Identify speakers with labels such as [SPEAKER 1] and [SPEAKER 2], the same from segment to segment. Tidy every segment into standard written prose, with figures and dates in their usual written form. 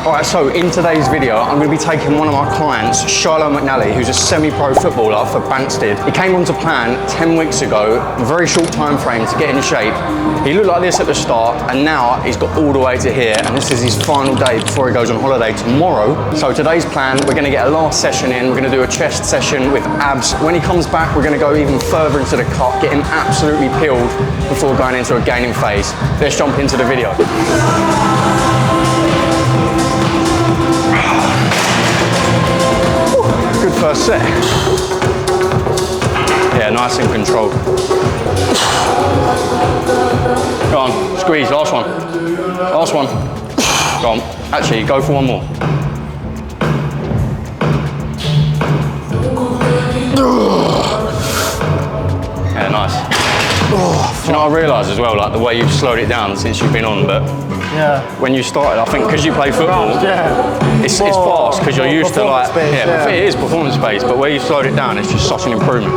[SPEAKER 1] Alright, so in today's video, I'm going to be taking one of my clients, Shiloh McNally, who's a semi-pro footballer for Banstead. He came onto plan 10 weeks ago, a very short time frame to get in shape. He looked like this at the start, and now he's got all the way to here, and this is his final day before he goes on holiday tomorrow. So today's plan, we're going to get a last session in, we're going to do a chest session with abs. When he comes back, we're going to go even further into the cut, get him absolutely peeled before going into a gaining phase. Let's jump into the video. Good first set. Yeah, nice and controlled. Go on, squeeze, last one. Last one. Go on, actually, go for one more. Yeah, nice. Do you know what I realise as well, like the way you've slowed it down since you've been on, but
[SPEAKER 2] yeah.
[SPEAKER 1] When you started, I think because you play football, it's fast because you're used to like, it is performance based, but where you slowed it down, it's just such an improvement.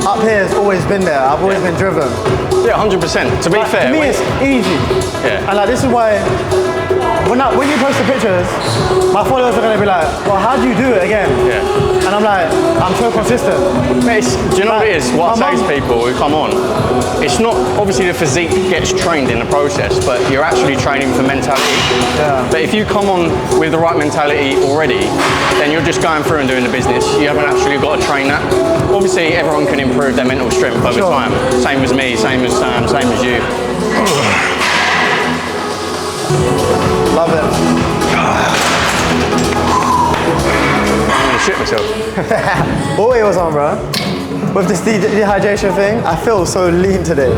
[SPEAKER 2] Up here has always been there, I've always been driven.
[SPEAKER 1] Yeah, 100%. To be fair.
[SPEAKER 2] To me, it's easy.
[SPEAKER 1] Yeah.
[SPEAKER 2] And like, this is why, when you post the pictures, my followers are going to be like, well, how do you do it again?
[SPEAKER 1] Yeah.
[SPEAKER 2] And I'm like, I'm so consistent.
[SPEAKER 1] Do you know what it is? What I say to people who come on, it's not, obviously the physique gets trained in the process, but you're actually training for mentality.
[SPEAKER 2] Yeah.
[SPEAKER 1] But if you come on with the right mentality already, then you're just going through and doing the business. You haven't actually got to train that. Obviously, everyone can improve their mental strength over time. Same as me, same as Sam, same as you.
[SPEAKER 2] Love it.
[SPEAKER 1] I'm gonna shit myself.
[SPEAKER 2] What weight was on, bro? With this dehydration thing, I feel so lean today.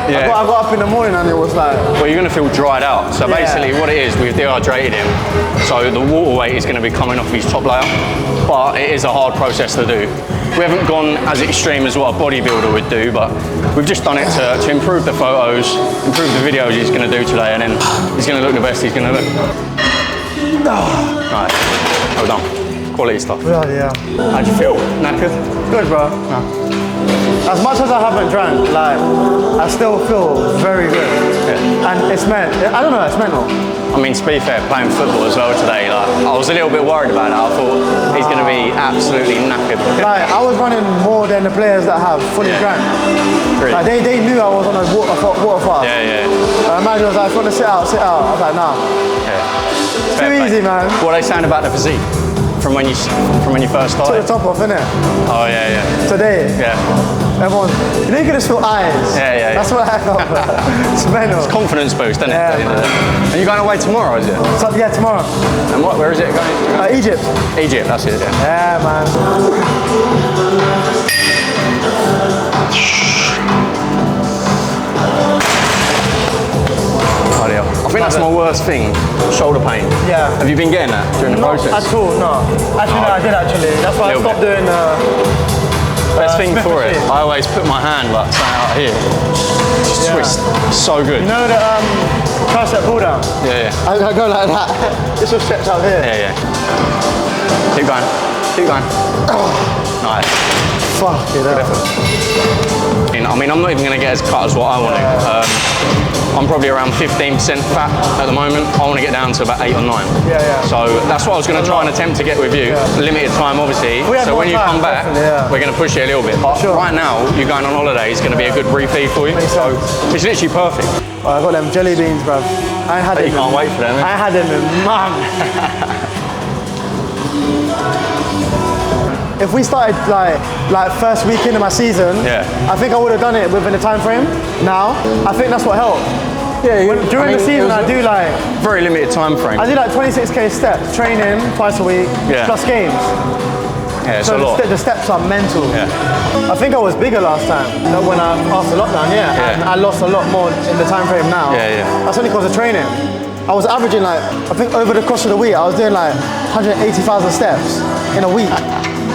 [SPEAKER 1] Yeah.
[SPEAKER 2] I got up in the morning and it was like...
[SPEAKER 1] Well, you're gonna feel dried out. So basically what it is, we've dehydrated him. So the water weight is gonna be coming off his top layer. But it is a hard process to do. We haven't gone as extreme as what a bodybuilder would do, but we've just done it to improve the photos, improve the videos he's gonna do today, and then he's gonna look the best he's gonna look. Right, well done. Quality stuff.
[SPEAKER 2] Yeah.
[SPEAKER 1] How'd you feel? Knackered?
[SPEAKER 2] Good, bro. No. As much as I haven't drank, like, I still feel very good.
[SPEAKER 1] Yeah.
[SPEAKER 2] And it's I don't know, it's mental.
[SPEAKER 1] I mean, to be fair, playing football as well today, like, I was a little bit worried about it. I thought he's going to be absolutely knackered.
[SPEAKER 2] Like, I was running more than the players that have fully drank.
[SPEAKER 1] Really?
[SPEAKER 2] Like, they knew I was on a water fast.
[SPEAKER 1] Yeah.
[SPEAKER 2] Imagine I was like, if you want to sit out, sit out. I was like, nah.
[SPEAKER 1] Yeah.
[SPEAKER 2] It's too easy, man.
[SPEAKER 1] What are they saying about the physique from when you first started?
[SPEAKER 2] Took the top off, innit?
[SPEAKER 1] Oh, yeah.
[SPEAKER 2] Today.
[SPEAKER 1] Yeah.
[SPEAKER 2] Everyone, you know, you can just feel eyes.
[SPEAKER 1] Yeah.
[SPEAKER 2] That's what I felt. It's mental.
[SPEAKER 1] It's confidence boost, isn't it?
[SPEAKER 2] Yeah, man.
[SPEAKER 1] And you're going away tomorrow, is it?
[SPEAKER 2] So, yeah, tomorrow.
[SPEAKER 1] And where is it going?
[SPEAKER 2] Egypt.
[SPEAKER 1] Egypt, that's it.
[SPEAKER 2] Yeah, man.
[SPEAKER 1] I think that's my worst thing, shoulder pain.
[SPEAKER 2] Yeah.
[SPEAKER 1] Have you been getting that during the process?
[SPEAKER 2] Not at all, no. Actually, no, I did actually. That's why I stopped doing
[SPEAKER 1] best thing for it, I always put my hand like out here. Just twist. So good.
[SPEAKER 2] You know the tricep pull down?
[SPEAKER 1] Yeah.
[SPEAKER 2] I go like that. This will stretch out here.
[SPEAKER 1] Yeah. Keep going. Nice.
[SPEAKER 2] Fuck it up.
[SPEAKER 1] I mean, I'm not even going to get as cut as what I want to. I'm probably around 15% fat at the moment. I want to get down to about 8 or 9.
[SPEAKER 2] Yeah.
[SPEAKER 1] So that's what I was going to try and attempt to get with you.
[SPEAKER 2] Yeah.
[SPEAKER 1] Limited time, obviously.
[SPEAKER 2] So
[SPEAKER 1] when you come back, we're going to push it a little bit. But right now, you're going on holiday. It's going to be a good refeed for you. So it's literally perfect.
[SPEAKER 2] Oh, I got them jelly beans, bruv. I had them.
[SPEAKER 1] You can't wait for them.
[SPEAKER 2] I had them in mum. If we started like first week into my season, I think I would have done it within the time frame. Now, I think that's what helped. Yeah, during the season, I do like
[SPEAKER 1] very limited time frame.
[SPEAKER 2] I do like 26k steps, training twice a week, plus games.
[SPEAKER 1] Yeah, it's
[SPEAKER 2] so
[SPEAKER 1] a lot.
[SPEAKER 2] The steps are mental.
[SPEAKER 1] Yeah.
[SPEAKER 2] I think I was bigger last time when after lockdown. And I lost a lot more in the time frame now.
[SPEAKER 1] Yeah.
[SPEAKER 2] That's only because of training. I was averaging I think over the course of the week, I was doing like 180,000 steps in a week.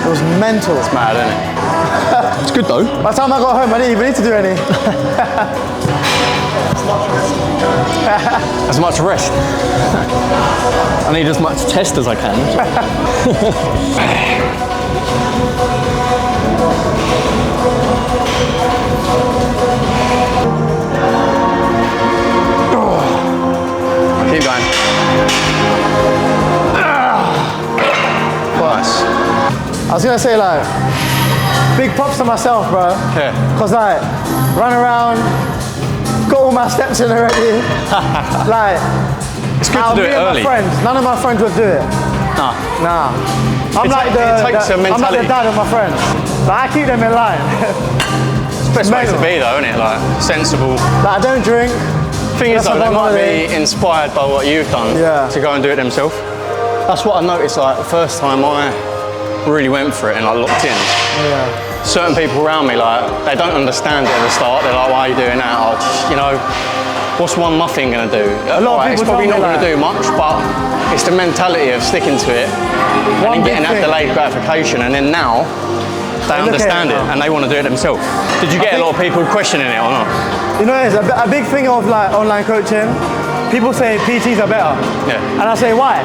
[SPEAKER 2] It was mental.
[SPEAKER 1] It's mad, isn't it? It's good though.
[SPEAKER 2] By the time I got home, I didn't even need to do any.
[SPEAKER 1] As much rest. I need as much test as I can. Keep going.
[SPEAKER 2] I was gonna say like, big props to myself, bro.
[SPEAKER 1] Yeah.
[SPEAKER 2] Cause like, run around, got all my steps in already. Like,
[SPEAKER 1] it's good to do it early.
[SPEAKER 2] None of my friends would do it. Nah. I'm like the dad of my friends. Like, I keep them in line.
[SPEAKER 1] It's the best way to be though, isn't it? Like, sensible.
[SPEAKER 2] Like, I don't drink.
[SPEAKER 1] Thing is though, they might be inspired by what you've done to go and do it themselves. That's what I noticed, like, the first time I really went for it and like locked in.
[SPEAKER 2] Yeah.
[SPEAKER 1] Certain people around me, like, they don't understand it at the start. They're like, why are you doing that? Oh, just, you know, what's one muffin gonna do?
[SPEAKER 2] A lot of people
[SPEAKER 1] it's probably not
[SPEAKER 2] like,
[SPEAKER 1] gonna do much, but it's the mentality of sticking to it and getting that delayed gratification. And then now, they understand it and they want to do it themselves. Did you get a lot of people questioning it or not?
[SPEAKER 2] You know, it's a big thing of like online coaching. People say PTs are better.
[SPEAKER 1] Yeah.
[SPEAKER 2] And I say, why?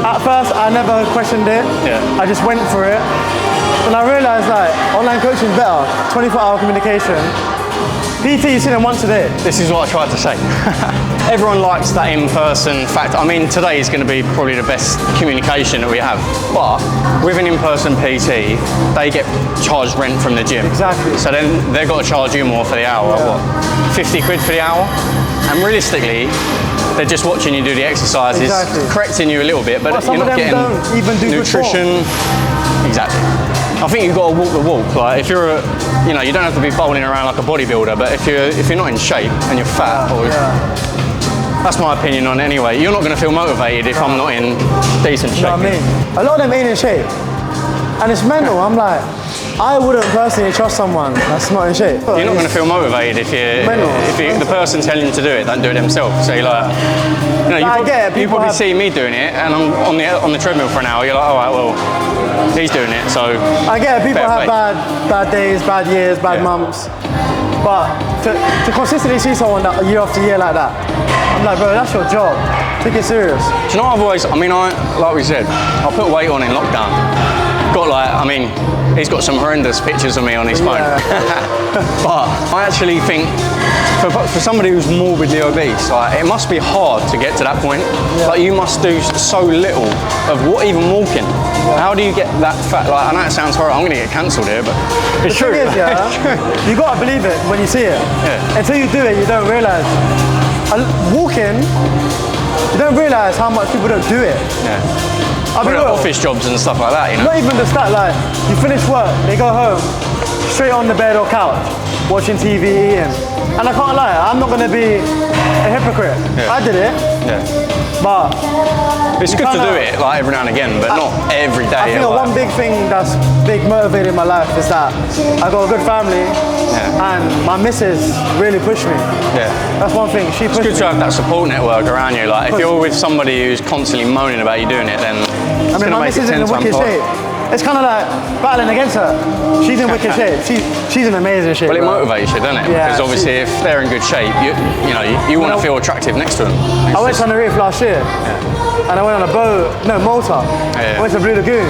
[SPEAKER 2] At first, I never questioned it.
[SPEAKER 1] Yeah.
[SPEAKER 2] I just went for it. And I realized like online coaching is better. 24-hour communication. PT, you see them once a day.
[SPEAKER 1] This is what I tried to say. Everyone likes that in-person fact. I mean, today is going to be probably the best communication that we have. But with an in-person PT, they get charged rent from the gym.
[SPEAKER 2] Exactly.
[SPEAKER 1] So then they've got to charge you more for the hour.
[SPEAKER 2] Yeah.
[SPEAKER 1] What? 50 quid for the hour? And realistically, they're just watching you do the exercises, correcting you a little bit, but you're not getting
[SPEAKER 2] don't even do
[SPEAKER 1] nutrition. Exactly. I think you've got to walk the walk. Like if you're, you know, you don't have to be bowling around like a bodybuilder, but if you're not in shape and you're fat, that's my opinion on it anyway. You're not going to feel motivated if I'm not in decent shape.
[SPEAKER 2] You know what I mean? A lot of them ain't in shape, and it's mental. I'm like, I wouldn't personally trust someone that's not in shape.
[SPEAKER 1] You're not going to feel motivated if the person telling you to do it don't do it themselves. So you're like, you know, you probably see me doing it, and I'm on the treadmill for an hour. You're like, all right, well, he's doing it, so.
[SPEAKER 2] I get it. People have bad days, bad years, bad months, but to consistently see someone that year after year like that, I'm like, bro, that's your job. Take it serious.
[SPEAKER 1] Do you know, like we said, I put weight on in lockdown. Got like, I mean, he's got some horrendous pictures of me on his phone. But I actually think for somebody who's morbidly obese, like, it must be hard to get to that point. Like, you must do so little of even walking. How do you get that fat? Like, I know it sounds horrible, I'm gonna get cancelled here, but it's true.
[SPEAKER 2] The thing is, you gotta believe it when you see it. Until you do it, you don't realise. Walking, you don't realise how much people don't do it. I mean,
[SPEAKER 1] office jobs and stuff like that, you know?
[SPEAKER 2] Not even just that, like, you finish work, they go home, straight on the bed or couch, watching TV, eating. And I can't lie, I'm not gonna be a hypocrite. I did it, but
[SPEAKER 1] it's good to do it, like, every now and again, but not every day.
[SPEAKER 2] I think one big thing that's big motivated in my life is that I got a good family, and my missus really pushed me. That's one thing, she pushed me.
[SPEAKER 1] It's good to have that support network around you. Like, if you're with somebody who's constantly moaning about you doing it, then it's going to make it 10 times harder.
[SPEAKER 2] It's kind of like battling against her. She's in wicked shape. She's in amazing shape.
[SPEAKER 1] Well, it motivates you, doesn't it? Because obviously, if they're in good shape, you want to feel attractive next to them.
[SPEAKER 2] I went to Tenerife last year, and I went on a boat, no, Malta. I went to Blue Lagoon,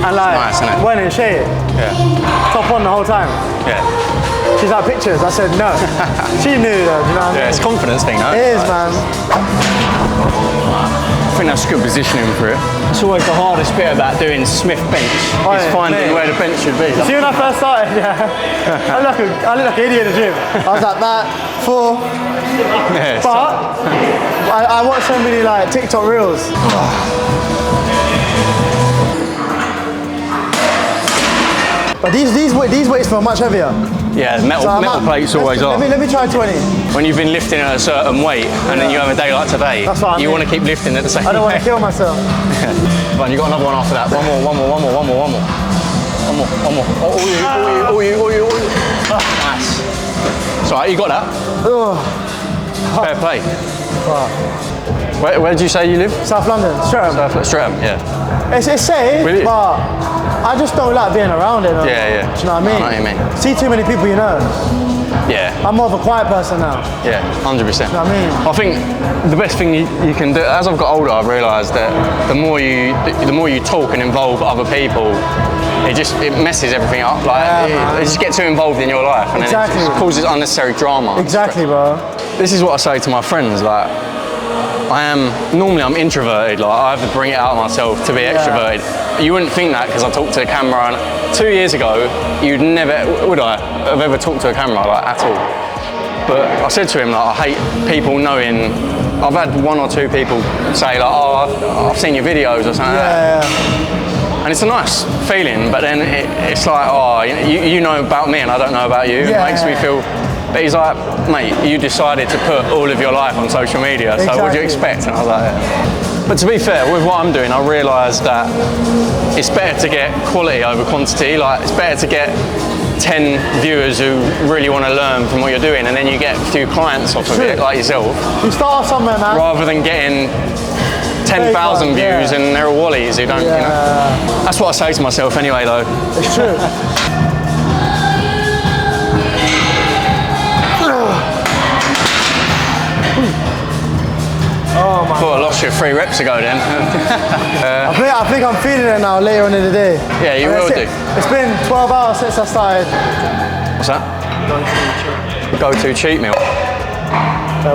[SPEAKER 2] and like, nice, went in shape. Top on the whole time. She's like, pictures. I said no. She knew though, do you know what I mean?
[SPEAKER 1] It's a confidence thing, though.
[SPEAKER 2] It is, man.
[SPEAKER 1] I think that's good positioning for it. It's always the hardest bit about doing Smith bench, is finding where the bench should be.
[SPEAKER 2] See, when I first started, I look like an idiot in the gym. I was like that, 4. But I watch so many like TikTok reels. But these weights feel much heavier.
[SPEAKER 1] Yeah, metal plates always are.
[SPEAKER 2] Let me try 20.
[SPEAKER 1] When you've been lifting at a certain weight and then you have a day like today, you want to keep lifting at the same
[SPEAKER 2] I don't want to kill myself.
[SPEAKER 1] Fine, you got another one after that. One more. Nice. It's alright, you got that. Fair play. Where did you say you live?
[SPEAKER 2] South London, Streatham.
[SPEAKER 1] Streatham, yeah.
[SPEAKER 2] It's safe, really? But I just don't like being around it.
[SPEAKER 1] Yeah.
[SPEAKER 2] Do you know what I mean?
[SPEAKER 1] I know what you mean.
[SPEAKER 2] See too many people, you know.
[SPEAKER 1] Yeah.
[SPEAKER 2] I'm more of a quiet person now.
[SPEAKER 1] Yeah, 100%.
[SPEAKER 2] You know what I mean?
[SPEAKER 1] I think the best thing you can do, as I've got older, I've realised that the more you talk and involve other people, it messes everything up. Like it just gets too involved in your life, and then it just causes unnecessary drama.
[SPEAKER 2] Exactly, bro.
[SPEAKER 1] This is what I say to my friends. Like, normally I'm introverted, like I have to bring it out of myself to be extroverted. You wouldn't think that because I talk to the camera, and 2 years ago, you'd never, would I, have ever talked to a camera like at all. But I said to him, like, I hate people knowing, I've had 1 or 2 people say like, oh, I've seen your videos or something like that. And it's a nice feeling, but then it's like, oh, you know about me and I don't know about you. It makes me feel. But he's like, mate, you decided to put all of your life on social media, so what do you expect? And I was like, But to be fair, with what I'm doing, I realise that it's better to get quality over quantity. Like, it's better to get 10 viewers who really want to learn from what you're doing, and then you get a few clients off of it, like yourself.
[SPEAKER 2] You start somewhere, man.
[SPEAKER 1] Rather than getting 10,000 views and they're all wallies who don't, you know. That's what I say to myself anyway, though.
[SPEAKER 2] It's true. Oh my!
[SPEAKER 1] I thought I lost you 3 reps ago then.
[SPEAKER 2] I think I'm feeling it now later on in the day.
[SPEAKER 1] Yeah, you will do.
[SPEAKER 2] It's been 12 hours since I started.
[SPEAKER 1] What's that? Go-to cheat meal.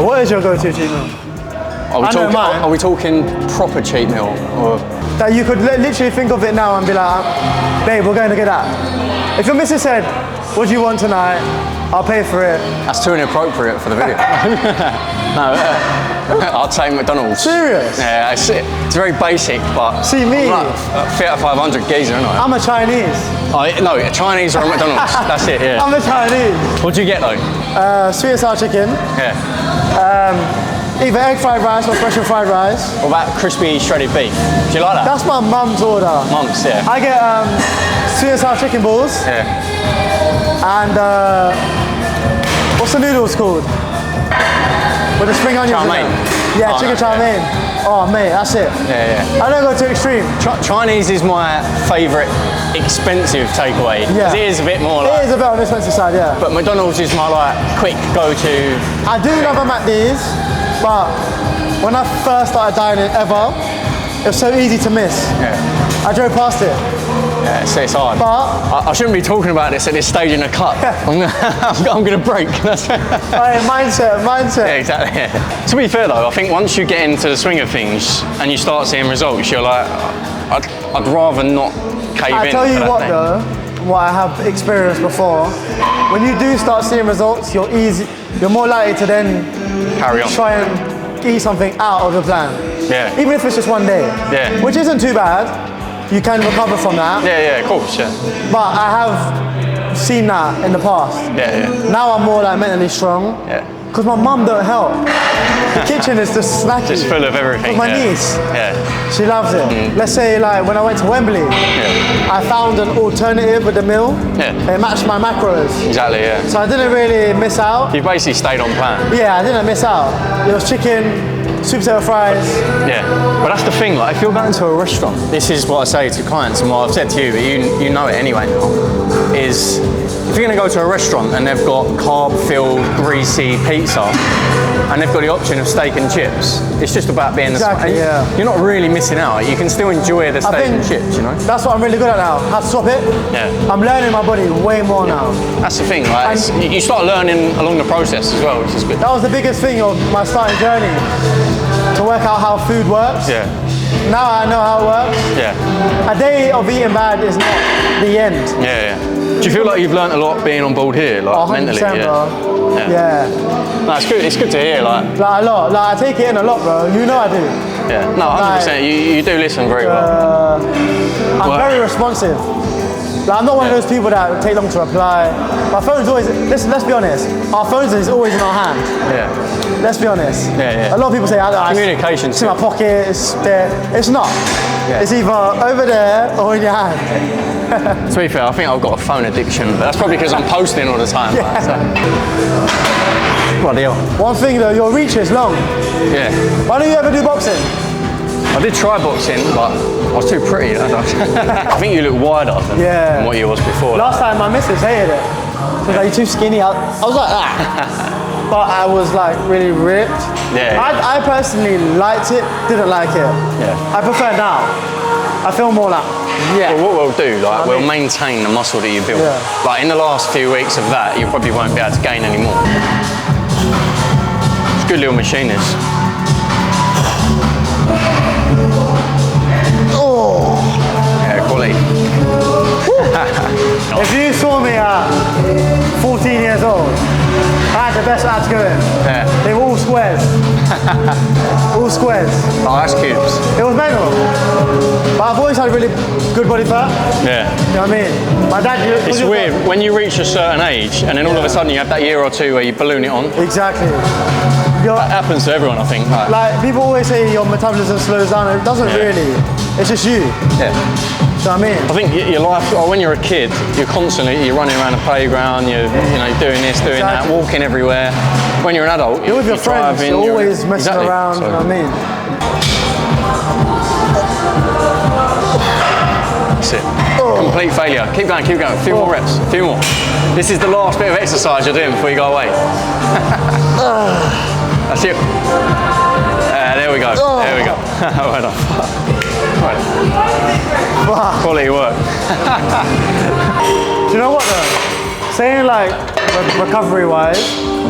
[SPEAKER 2] What is your go-to cheat meal?
[SPEAKER 1] Are we talking proper cheat meal? Or?
[SPEAKER 2] That you could literally think of it now and be like, babe, we're going to get that. If your missus said, what do you want tonight? I'll pay for it.
[SPEAKER 1] That's too inappropriate for the video. No, I'd say McDonald's.
[SPEAKER 2] Serious?
[SPEAKER 1] Yeah, it's very basic, but...
[SPEAKER 2] See me?
[SPEAKER 1] I'm like Fiat 500 geezer, aren't I?
[SPEAKER 2] I'm a Chinese.
[SPEAKER 1] No, a Chinese or a McDonald's. That's it, yeah.
[SPEAKER 2] I'm a Chinese.
[SPEAKER 1] What do you get, though?
[SPEAKER 2] Sweet and sour chicken.
[SPEAKER 1] Yeah.
[SPEAKER 2] Either egg fried rice or special fried rice.
[SPEAKER 1] What about crispy shredded beef? Do you like that?
[SPEAKER 2] That's my mum's order.
[SPEAKER 1] Mum's, yeah.
[SPEAKER 2] I get sweet and sour chicken balls.
[SPEAKER 1] Yeah.
[SPEAKER 2] And what's the noodles called? With the spring onions
[SPEAKER 1] chow mein.
[SPEAKER 2] in them. Yeah, chicken chow mein. Oh mate, that's it.
[SPEAKER 1] Yeah, yeah.
[SPEAKER 2] I don't go too extreme.
[SPEAKER 1] Chinese is my favourite expensive takeaway.
[SPEAKER 2] Yeah.
[SPEAKER 1] It is a bit more like...
[SPEAKER 2] It is a bit on the expensive side, yeah.
[SPEAKER 1] But McDonald's is my like quick go-to.
[SPEAKER 2] I do love them at these, but when I first started dining ever, it was so easy to miss.
[SPEAKER 1] Yeah.
[SPEAKER 2] I drove past it.
[SPEAKER 1] Yeah, it's hard.
[SPEAKER 2] But
[SPEAKER 1] I shouldn't be talking about this at this stage in a cut. I'm going to break.
[SPEAKER 2] mindset.
[SPEAKER 1] Yeah, exactly. Yeah. To be fair though, I think once you get into the swing of things and you start seeing results, you're like, I'd rather not cave in.
[SPEAKER 2] I tell you what though, what I have experienced before, when you do start seeing results, you're more likely to then
[SPEAKER 1] carry on.
[SPEAKER 2] Try and eat something out of the plan.
[SPEAKER 1] Yeah.
[SPEAKER 2] Even if it's just one day.
[SPEAKER 1] Yeah.
[SPEAKER 2] Which isn't too bad. You can recover from that.
[SPEAKER 1] Yeah, of course, yeah.
[SPEAKER 2] But I have seen that in the past.
[SPEAKER 1] Yeah.
[SPEAKER 2] Now I'm more like mentally strong.
[SPEAKER 1] Yeah.
[SPEAKER 2] Because my mum don't help. The kitchen is just snacky.
[SPEAKER 1] Just full of everything.
[SPEAKER 2] My niece.
[SPEAKER 1] Yeah.
[SPEAKER 2] She loves it. Let's say like when I went to Wembley, I found an alternative with the meal.
[SPEAKER 1] Yeah.
[SPEAKER 2] It matched my macros.
[SPEAKER 1] Exactly, yeah.
[SPEAKER 2] So I didn't really miss out.
[SPEAKER 1] You basically stayed on plan.
[SPEAKER 2] Yeah, I didn't miss out. It was chicken, sweet potato fries.
[SPEAKER 1] Yeah, but that's the thing, like if you're going to a restaurant, this is what I say to clients and what I've said to you, but you know it anyway now, is if you're going to go to a restaurant and they've got carb-filled, greasy pizza, and they've got the option of steak and chips, it's just about being
[SPEAKER 2] exactly,
[SPEAKER 1] You're not really missing out. You can still enjoy the steak and chips, you know?
[SPEAKER 2] That's what I'm really good at now. How to swap it.
[SPEAKER 1] Yeah.
[SPEAKER 2] I'm learning my body way more now.
[SPEAKER 1] That's the thing, like you start learning along the process as well, which is good.
[SPEAKER 2] That was the biggest thing of my starting journey, to work out how food works.
[SPEAKER 1] Yeah.
[SPEAKER 2] Now I know how it works.
[SPEAKER 1] Yeah.
[SPEAKER 2] A day of eating bad is not the end.
[SPEAKER 1] Yeah. Do you feel like you've learned a lot being on board here, like
[SPEAKER 2] 100%,
[SPEAKER 1] mentally?
[SPEAKER 2] bro. Yeah.
[SPEAKER 1] No, it's good. It's good to hear. Like
[SPEAKER 2] a lot. Like I take it in a lot, bro. You know I do.
[SPEAKER 1] Yeah. No, 100%. You do listen very well.
[SPEAKER 2] I'm very responsive. Like, I'm not one of those people that take long to reply. My phone's always. Let's be honest. Our phones is always in our hand.
[SPEAKER 1] Yeah.
[SPEAKER 2] Let's be honest.
[SPEAKER 1] Yeah.
[SPEAKER 2] A lot of people say,
[SPEAKER 1] communication.
[SPEAKER 2] It's in my pocket. It's there. It's not. Yeah. It's either over there or in your hand.
[SPEAKER 1] To be fair, I think I've got a phone addiction, but that's probably because I'm posting all the time.
[SPEAKER 2] Yeah.
[SPEAKER 1] Like, so. Bloody hell.
[SPEAKER 2] One thing though, your reach is long.
[SPEAKER 1] Yeah.
[SPEAKER 2] Why don't you ever do boxing?
[SPEAKER 1] I did try boxing, but I was too pretty. I think you look wider than what you was before.
[SPEAKER 2] Last time my missus hated it. She was like, you're too skinny. I was like, but I was like really ripped.
[SPEAKER 1] Yeah.
[SPEAKER 2] I personally liked it, didn't like it.
[SPEAKER 1] Yeah.
[SPEAKER 2] I prefer now. I feel more like,
[SPEAKER 1] Well, what we'll do, like, we'll maintain the muscle that you built.
[SPEAKER 2] Yeah.
[SPEAKER 1] Like in the last few weeks of that, you probably won't be able to gain any more. It's a good little machine, this.
[SPEAKER 2] best ads going.
[SPEAKER 1] Yeah.
[SPEAKER 2] They were all squares. All squares.
[SPEAKER 1] Oh, that's cubes.
[SPEAKER 2] It was mental. But I've always had really good body fat.
[SPEAKER 1] Yeah.
[SPEAKER 2] You know what I mean? My dad...
[SPEAKER 1] It's weird, when you reach a certain age and then all of a sudden you have that year or two where you balloon it on.
[SPEAKER 2] Exactly.
[SPEAKER 1] That happens to everyone, I think.
[SPEAKER 2] Like, people always say your metabolism slows down. It doesn't really. It's just you.
[SPEAKER 1] Yeah.
[SPEAKER 2] Do you know what I mean?
[SPEAKER 1] I think your life, when you're a kid, you're running around the playground, you're doing this, doing that, walking everywhere. When you're an adult,
[SPEAKER 2] you're with your friends, you're always messing around, so. You know what I mean?
[SPEAKER 1] That's it. Complete failure. Keep going, keep going. A few more reps, a few more. This is the last bit of exercise you're doing before you go away. That's it. There we go, there we go. Well done. Right. Quality work.
[SPEAKER 2] Do you know what though? Saying like recovery wise,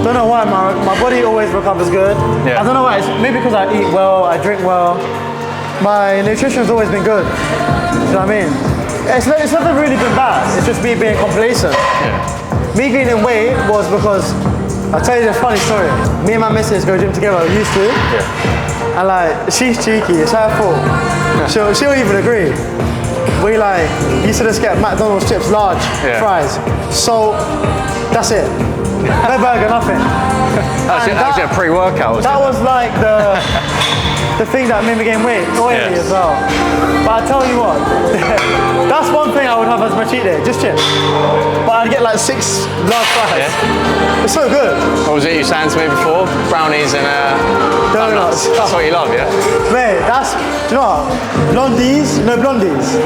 [SPEAKER 2] don't know why my body always recovers good.
[SPEAKER 1] Yeah.
[SPEAKER 2] I don't know why, it's maybe because I eat well, I drink well. My nutrition's always been good. Do you know what I mean? It's never really been bad, it's just me being complacent.
[SPEAKER 1] Yeah.
[SPEAKER 2] Me gaining weight was because, I'll tell you this funny story. Me and my missus go gym together, we used to.
[SPEAKER 1] Yeah.
[SPEAKER 2] And like, she's cheeky, it's her fault. She'll even agree. We like, used to just get McDonald's chips, large, fries, salt, that's it. No burger, nothing.
[SPEAKER 1] That was a pre-workout.
[SPEAKER 2] That was like the thing that made me gain weight, oily as well. But I tell you what, that's one thing I would have as my cheat day, just chips. But I'd get like 6 large fries. Yeah. It's so good.
[SPEAKER 1] What was it you saying to me before? Brownies and donuts. That's what you love, yeah?
[SPEAKER 2] Mate, that's, do you know what? Blondies, you know Blondies?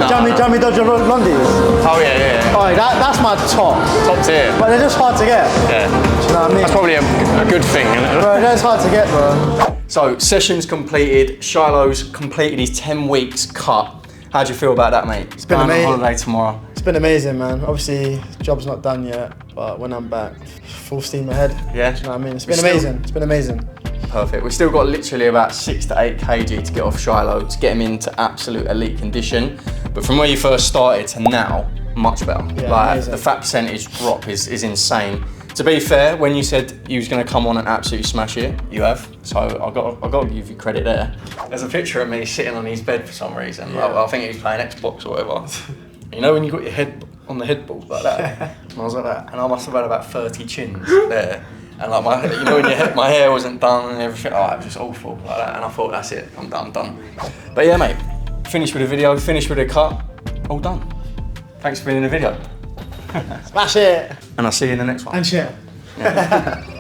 [SPEAKER 2] Jammy Dodger Blondies.
[SPEAKER 1] Oh yeah.
[SPEAKER 2] Oh, that's my top.
[SPEAKER 1] Top tier.
[SPEAKER 2] But they're just hard to get.
[SPEAKER 1] Yeah.
[SPEAKER 2] Do you know what I mean?
[SPEAKER 1] That's probably a good thing, isn't it?
[SPEAKER 2] Bro, that's hard to get, bro.
[SPEAKER 1] So, session's completed. Shiloh's completed his 10 weeks cut. How do you feel about that, mate?
[SPEAKER 2] It's been amazing.
[SPEAKER 1] On holiday tomorrow.
[SPEAKER 2] It's been amazing, man. Obviously, job's not done yet, but when I'm back, full steam ahead.
[SPEAKER 1] Yeah.
[SPEAKER 2] Do you know what I mean? It's been amazing. It's been amazing.
[SPEAKER 1] Perfect. We've still got literally about 6 to 8 kg to get off Shiloh to get him into absolute elite condition. But from where you first started to now, much better.
[SPEAKER 2] Yeah,
[SPEAKER 1] like
[SPEAKER 2] amazing.
[SPEAKER 1] The fat percentage drop is insane. To be fair, when you said you was going to come on and absolutely smash it, you have. So I got to give you credit there. There's a picture of me sitting on his bed for some reason. Yeah. I think he was playing Xbox or whatever. You know when you got your head on the headboard like that? And I was like that, and I must have had about 30 chins there. And like my hair wasn't done and everything. Oh, it was just awful like that. And I thought, that's it, I'm done. But yeah, mate, finished with the video, finished with the cut, all done. Thanks for being in the video.
[SPEAKER 2] Smash it.
[SPEAKER 1] And I'll see you in the next one.
[SPEAKER 2] And share.
[SPEAKER 1] Yeah.